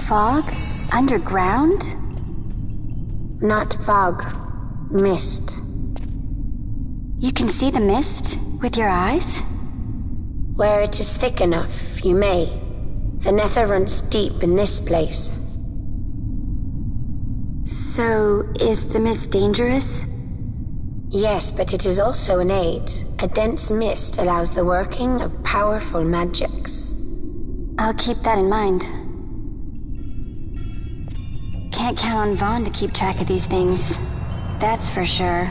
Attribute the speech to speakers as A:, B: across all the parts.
A: fog? Underground?
B: Not fog. Mist.
A: You can see the mist with your eyes?
B: Where it is thick enough, you may. The nether runs deep in this place.
A: So, is the mist dangerous?
B: Yes, but it is also an aid. A dense mist allows the working of powerful magics.
A: I'll keep that in mind. Can't count on Vaughn to keep track of these things. That's for sure.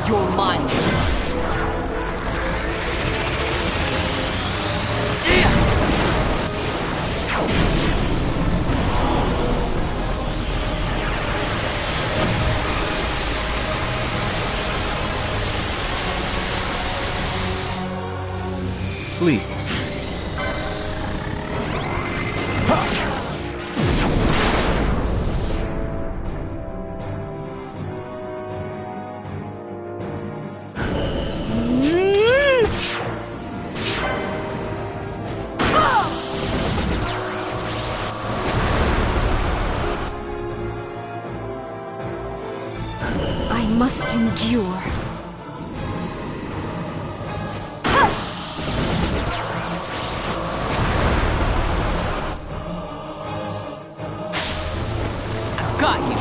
C: You're mine.
D: Please.
C: I must endure. Got you.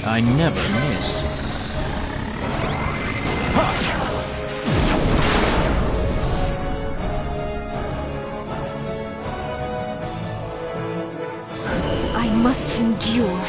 D: I never miss.
C: I must endure.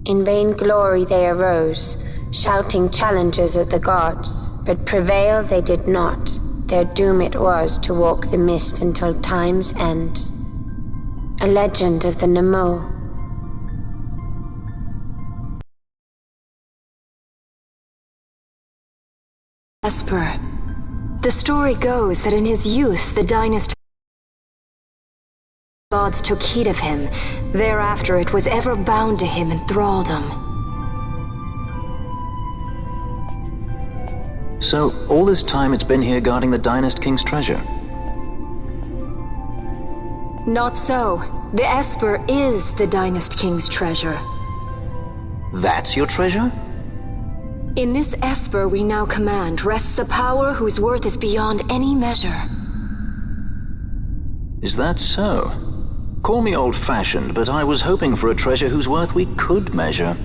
B: In vain glory they arose, shouting challenges at the gods, but prevail they did not. Their doom it was to walk the mist until time's end. A legend of the Nemo.
A: Esper. The story goes that in his youth, the dynasty gods took heed of him. Thereafter it was ever bound to him in thraldom.
E: So, all this time it's been here guarding the Dynast King's treasure?
A: Not so. The Esper is the Dynast King's treasure.
E: That's your treasure?
A: In this Esper we now command rests a power whose worth is beyond any measure.
E: Is that so? Call me old-fashioned, but I was hoping for a treasure whose worth we could measure.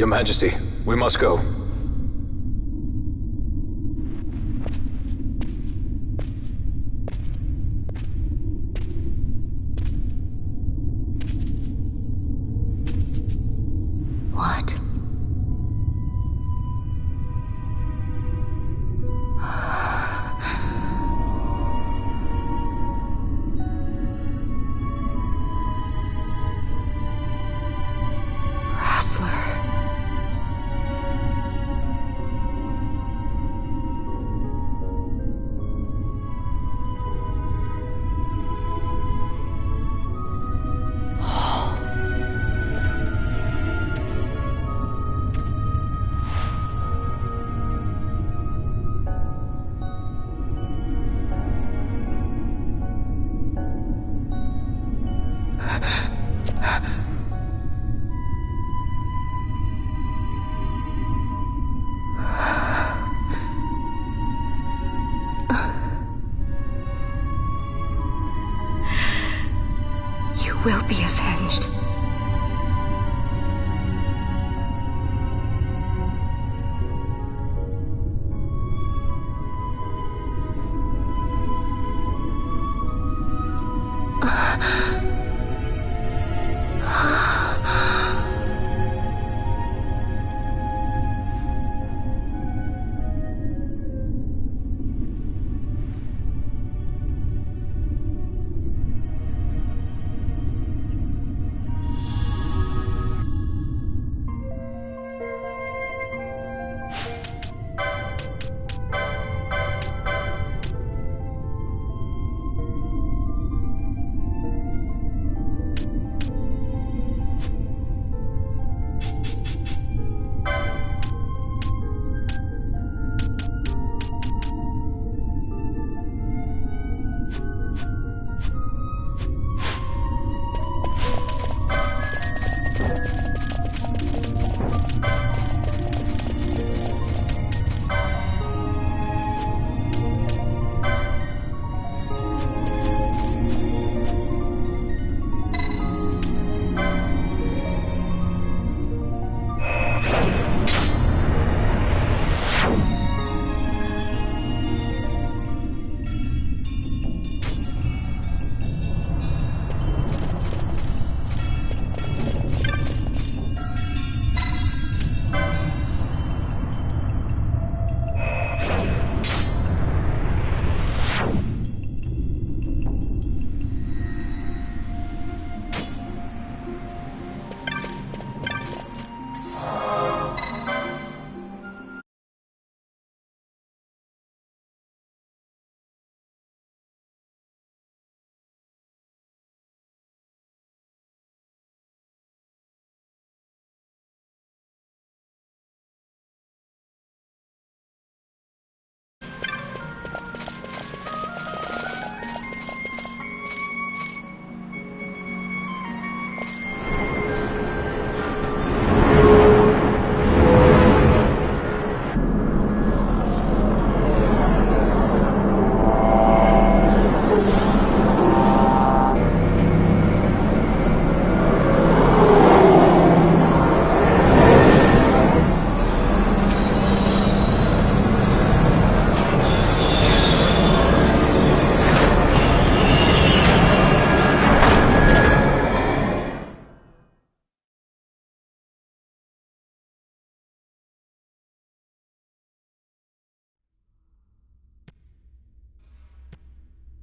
F: Your Majesty, we must go.
A: What? Will be avenged.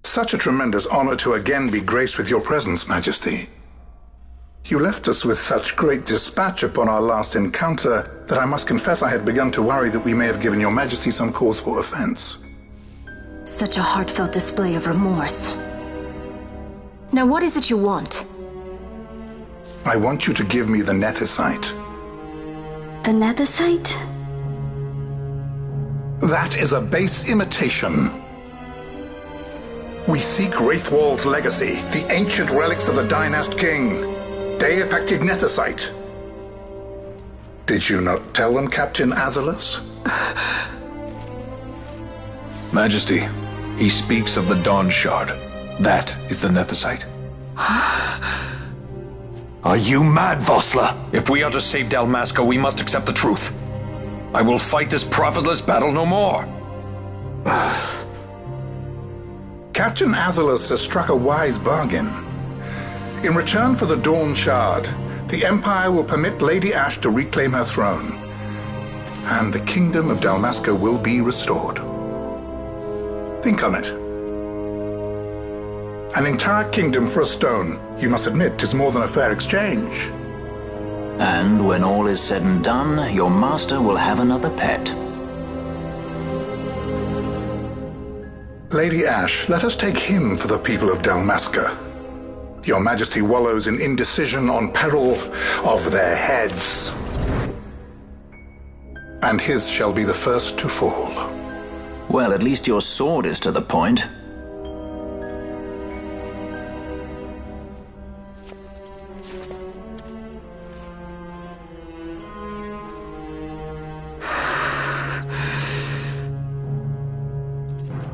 G: Such a tremendous honor to again be graced with your presence, Majesty. You left us with such great dispatch upon our last encounter that I must confess I had begun to worry that we may have given your Majesty some cause for offense.
A: Such a heartfelt display of remorse. Now what is it you want?
G: I want you to give me the Nethicite.
A: The Nethicite?
G: That is a base imitation. We seek Wraithwald's legacy, the ancient relics of the Dynast King. Day-effective Nethicite. Did you not tell them, Captain Azalus?
F: Majesty, he speaks of the Dawn Shard. That is the Nethicite. Are you mad, Vossler?
H: If we are to save Dalmasca, we must accept the truth. I will fight this profitless battle no more.
G: Captain Azalus has struck a wise bargain. In return for the Dawn Shard, the Empire will permit Lady Ashe to reclaim her throne, and the Kingdom of Dalmasca will be restored. Think on it. An entire kingdom for a stone, you must admit, is more than a fair exchange.
E: And when all is said and done, your master will have another pet.
G: Lady Ashe, let us take him for the people of Dalmasca. Your Majesty wallows in indecision on peril of their heads. And his shall be the first to fall.
E: Well, at least your sword is to the point.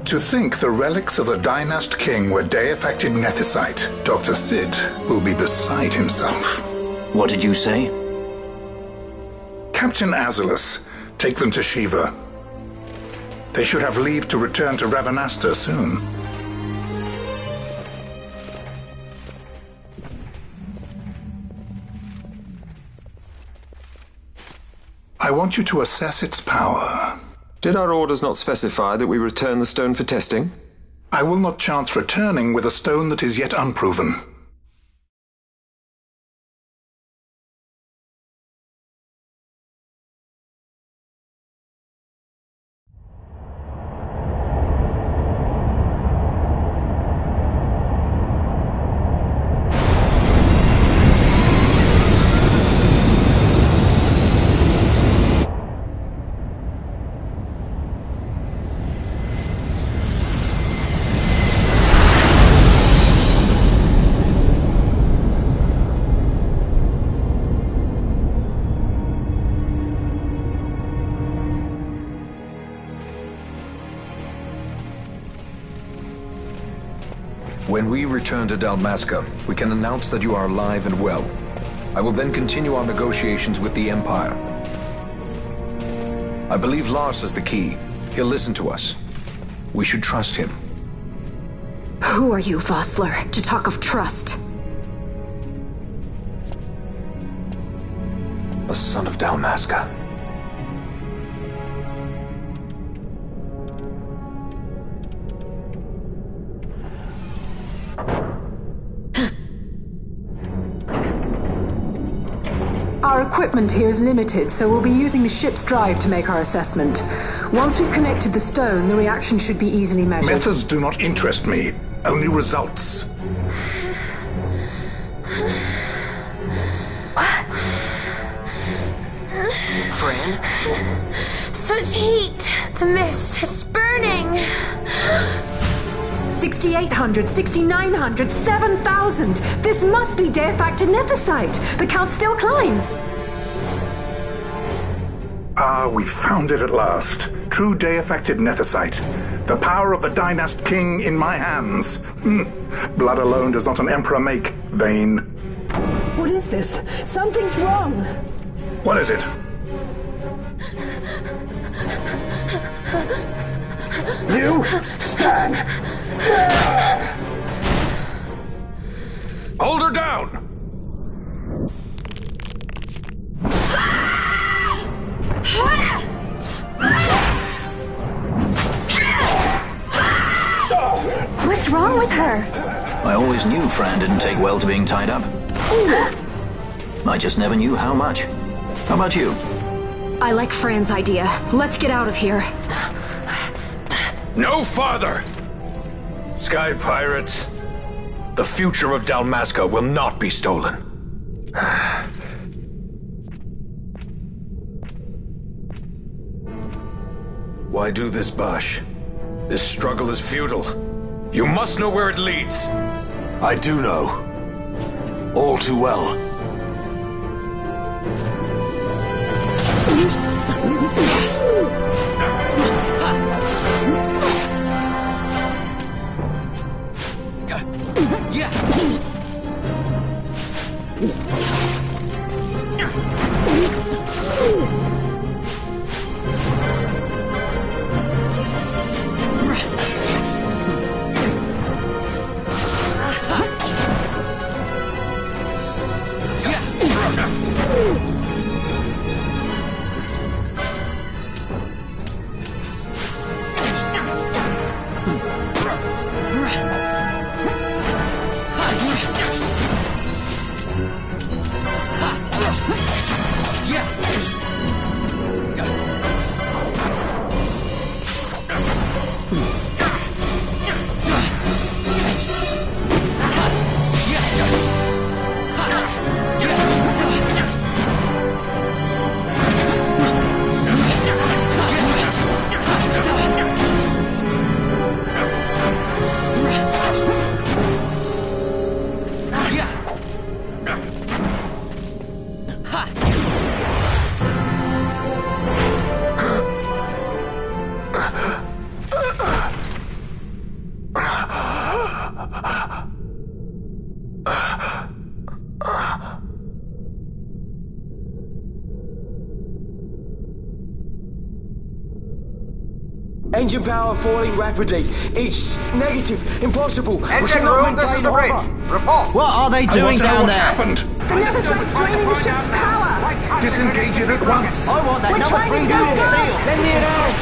G: To think the relics of the Dynast King were Day-affected Nethicite, Dr. Sid will be beside himself.
E: What did you say?
G: Captain Azalus, take them to Shiva. They should have leave to return to Rabanastre soon. I want you to assess its power.
H: Did our orders not specify that we return the stone for testing?
G: I will not chance returning with a stone that is yet unproven.
H: When we return to Dalmasca, we can announce that you are alive and well. I will then continue our negotiations with the Empire. I believe Lars has the key. He'll listen to us. We should trust him.
A: Who are you, Vossler, to talk of trust?
H: A son of Dalmasca.
I: Our equipment here is limited, so we'll be using the ship's drive to make our assessment. Once we've connected the stone, the reaction should be easily measured.
G: Methods do not interest me, only results.
B: Fran? Such heat! The mist, it's burning!
I: 6,800, 6,900, 7,000! This must be Day-affected Nethicite! The count still climbs!
G: Ah, we found it at last. True Day-affected Nethicite. The power of the Dynast King in my hands. Blood alone does not an emperor make, vain.
I: What is this? Something's wrong!
G: What is it? You stand!
H: Hold her down!
C: What's wrong with her?
E: I always knew Fran didn't take well to being tied up. I just never knew how much. How about you?
A: I like Fran's idea. Let's get out of here.
H: No farther! Sky Pirates, the future of Dalmasca will not be stolen. Why do this, Bash? This struggle is futile. You must know where it leads.
F: I do know. All too well.
D: Yeah.
J: Engine power falling rapidly. It's negative. Impossible.
K: Engine room, this is the bridge. Report.
D: What are they doing down there?
G: Happened?
I: The Neversite's draining the ship's power!
G: Disengage it at once.
D: I want that
I: We're
D: number
I: trying to
D: 3
I: get
D: unit
I: it out.
D: sealed.
J: Let me in out.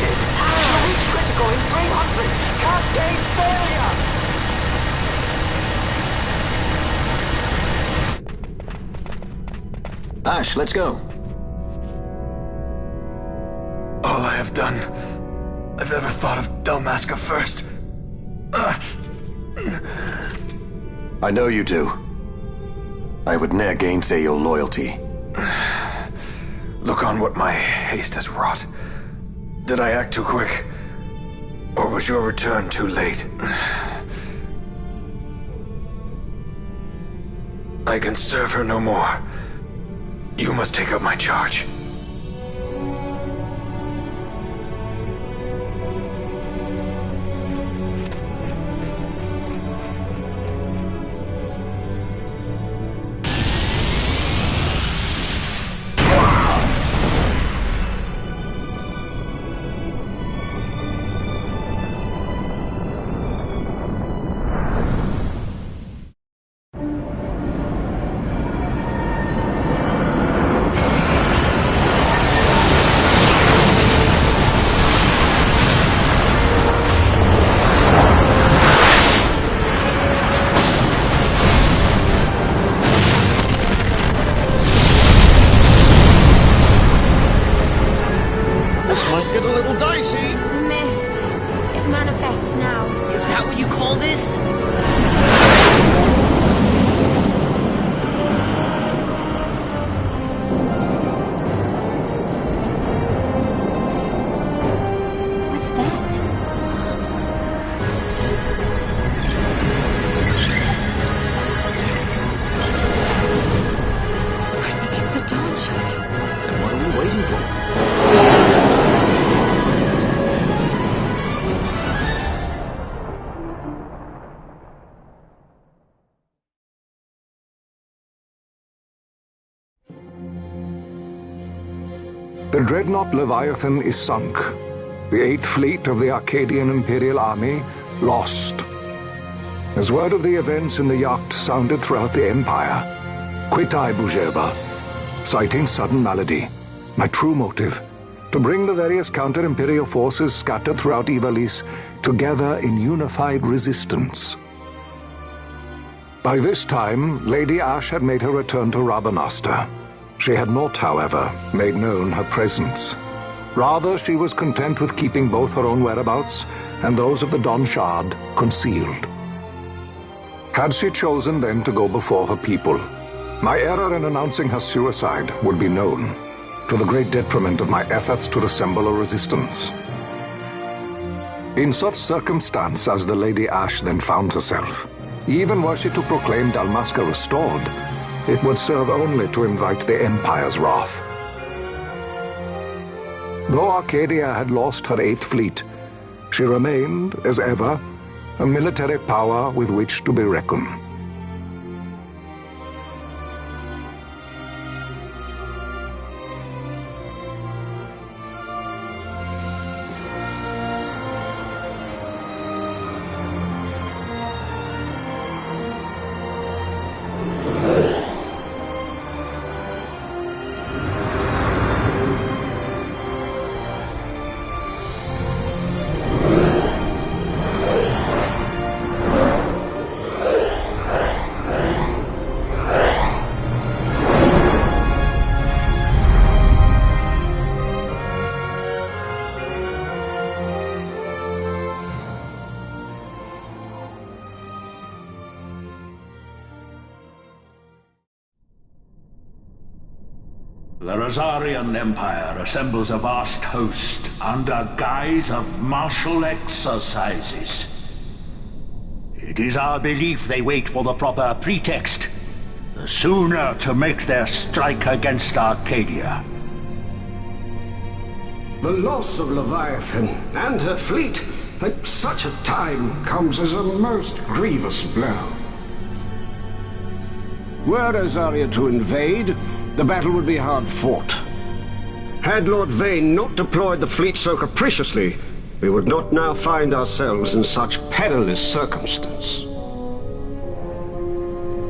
K: Charge critical in 300. Cascade failure.
E: Ash, let's go.
H: All I have done, I've ever thought of Dalmasca first.
F: I know you do. I would ne'er gainsay your loyalty.
H: Look on what my haste has wrought. Did I act too quick? Or was your return too late? I can serve her no more. You must take up my charge.
D: This might get a little dicey.
B: Mist. It manifests now.
D: Is that what you call this?
C: What's that? I think it's the Dawn Shard.
D: And what are we waiting for?
L: The dreadnought Leviathan is sunk. The 8th Fleet of the Arcadian Imperial Army lost. As word of the events in the yacht sounded throughout the Empire, quit I Bujeba, citing sudden malady. My true motive, to bring the various counter-imperial forces scattered throughout Ivalice together in unified resistance. By this time, Lady Ash had made her return to Rabanastre. She had not, however, made known her presence. Rather, she was content with keeping both her own whereabouts and those of the Dawn Shard concealed. Had she chosen then to go before her people, my error in announcing her suicide would be known, to the great detriment of my efforts to assemble a resistance. In such circumstance as the Lady Ash then found herself, even were she to proclaim Dalmasca restored, it would serve only to invite the Empire's wrath. Though Arcadia had lost her 8th Fleet, she remained, as ever, a military power with which to be reckoned.
M: The Rosarian Empire assembles a vast host under guise of martial exercises. It is our belief they wait for the proper pretext, the sooner to make their strike against Arcadia.
N: The loss of Leviathan and her fleet at such a time comes as a most grievous blow. Were Rosaria to invade, the battle would be hard fought. Had Lord Vayne not deployed the fleet so capriciously, we would not now find ourselves in such perilous circumstance.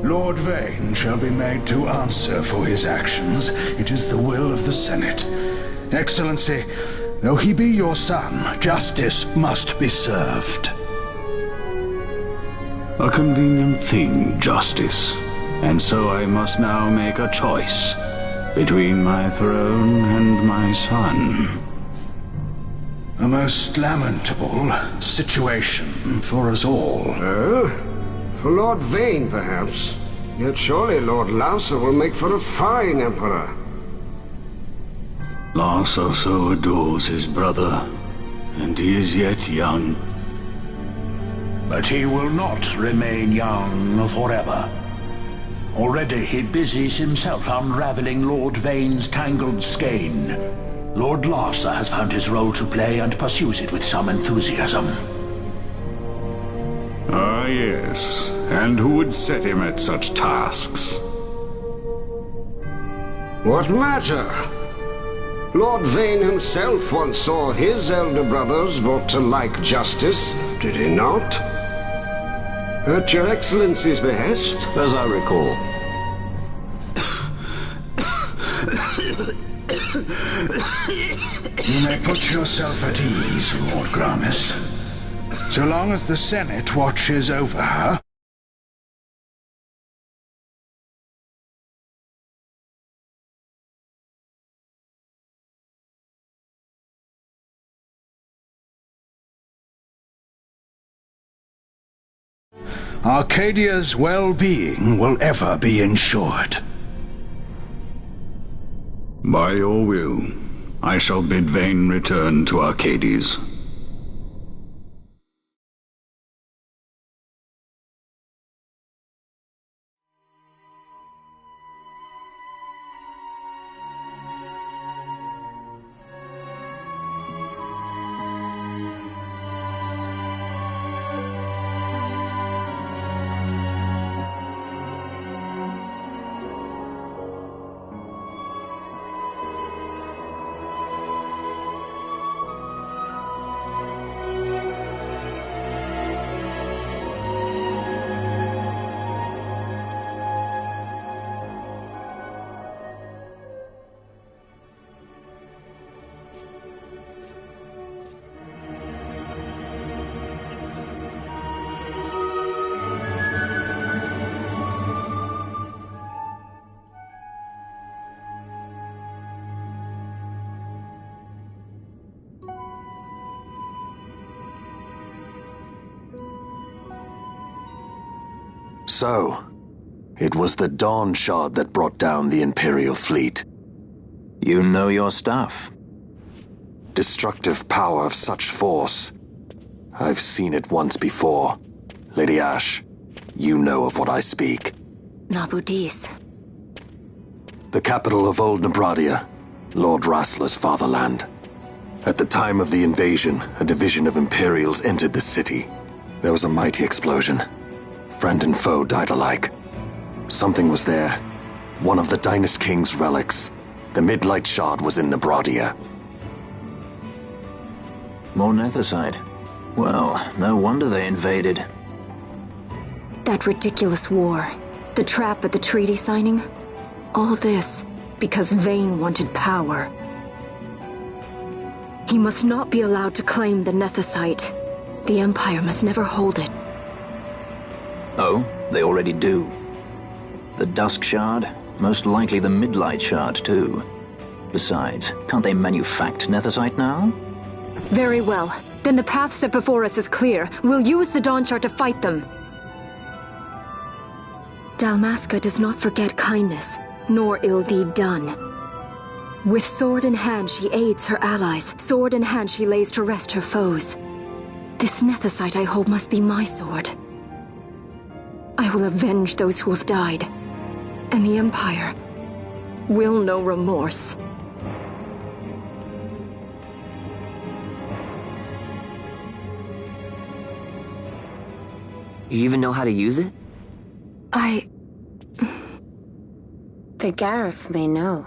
O: Lord Vayne shall be made to answer for his actions. It is the will of the Senate. Excellency, though he be your son, justice must be served.
P: A convenient thing, justice. And so I must now make a choice between my throne and my son.
O: A most lamentable situation for us all.
N: Oh? For Lord Vayne, perhaps. Yet surely Lord Lauser will make for a fine emperor.
P: Lauser so adores his brother, and he is yet young.
M: But he will not remain young forever. Already he busies himself unraveling Lord Vayne's tangled skein. Lord Larsa has found his role to play and pursues it with some enthusiasm.
P: Ah, yes. And who would set him at such tasks?
N: What matter? Lord Vayne himself once saw his elder brothers brought to like justice, did he not? At your Excellency's behest, as I recall.
O: You may put yourself at ease, Lord Gramis. So long as the Senate watches over her. Arcadia's well-being will ever be ensured.
P: By your will, I shall bid Vayne return to Arcades.
F: So, it was the Dawn Shard that brought down the Imperial fleet.
E: You know your stuff.
F: Destructive power of such force. I've seen it once before. Lady Ashe, you know of what I speak.
A: Nabudis.
F: The capital of Old Nebradia, Lord Rassler's fatherland. At the time of the invasion, a division of Imperials entered the city. There was a mighty explosion. Friend and foe died alike. Something was there. One of the Dynast King's relics. The Midlight Shard was in Nebradia.
E: More Nethicite. Well, no wonder they invaded.
A: That ridiculous war. The trap at the treaty signing. All this because Vayne wanted power. He must not be allowed to claim the Nethicite. The Empire must never hold it.
E: Oh, they already do. The Dusk Shard? Most likely the Midlight Shard, too. Besides, can't they manufacture Nethicite now?
A: Very well. Then the path set before us is clear. We'll use the Dawn Shard to fight them. Dalmasca does not forget kindness, nor ill deed done. With sword in hand, she aids her allies. Sword in hand, she lays to rest her foes. This Nethicite I hold must be my sword. I will avenge those who have died, and the Empire will know remorse.
Q: You even know how to use it?
B: The Garif may know.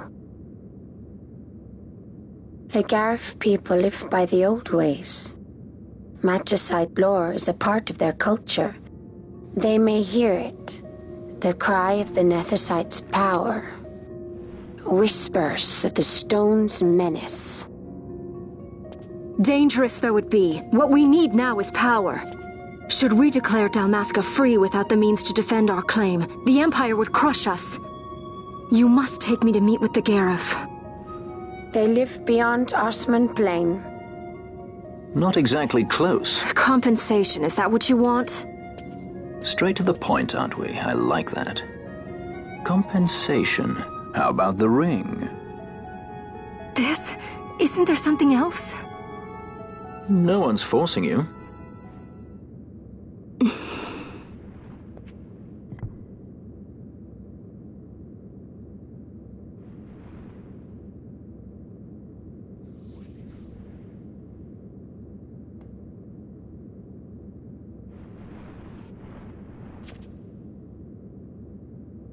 B: The Garif people live by the old ways. Magicite lore is a part of their culture. They may hear it, the cry of the Nethicite's power. Whispers of the stone's menace.
A: Dangerous though it be, what we need now is power. Should we declare Dalmasca free without the means to defend our claim, the Empire would crush us. You must take me to meet with the Garif.
B: They live beyond Osman Plain.
E: Not exactly close.
A: Compensation, is that what you want?
E: Straight to the point, aren't we? I like that. Compensation. How about the ring?
A: This? Isn't there something else?
E: No one's forcing you.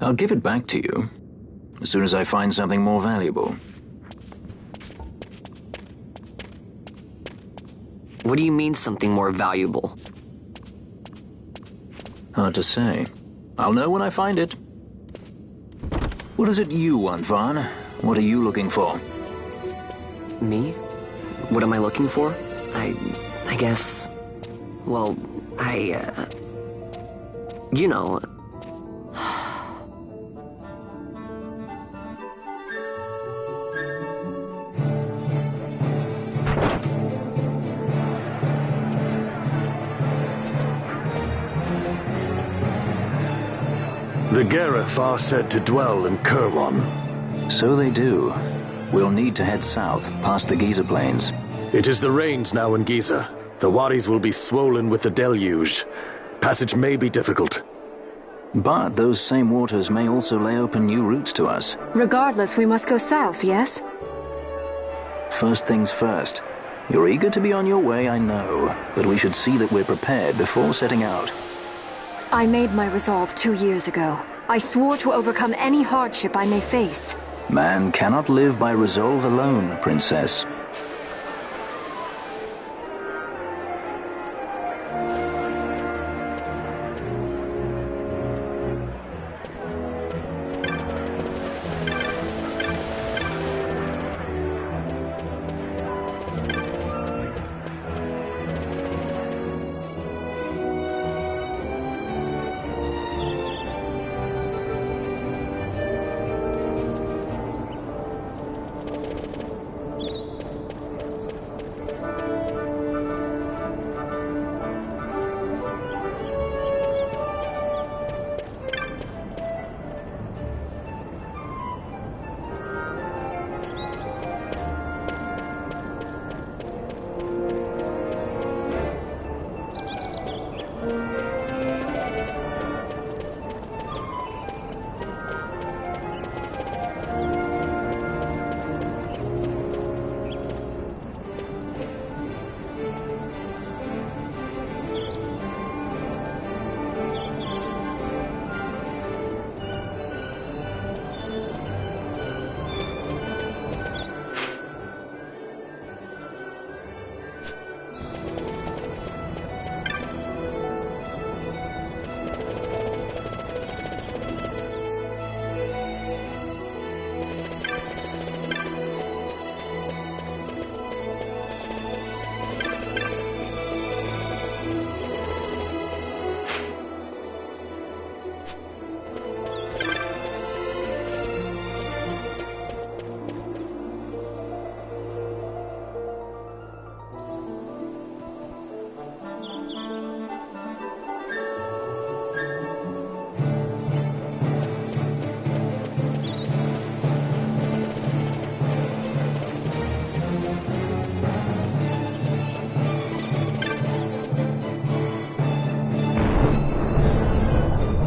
E: I'll give it back to you as soon as I find something more valuable.
Q: What do you mean something more valuable?
E: Hard to say. I'll know when I find it. What is it you want, Vaughn? What are you looking for?
Q: Me? What am I looking for? I guess... Well, you know...
F: The Garif are said to dwell in Kirwan.
E: So they do. We'll need to head south, past the Giza Plains.
F: It is the rains now in Giza. The wadis will be swollen with the deluge. Passage may be difficult.
E: But those same waters may also lay open new routes to us.
A: Regardless, we must go south, yes?
E: First things first. You're eager to be on your way, I know. But we should see that we're prepared before setting out.
A: I made my resolve 2 years ago. I swore to overcome any hardship I may face.
E: Man cannot live by resolve alone, Princess.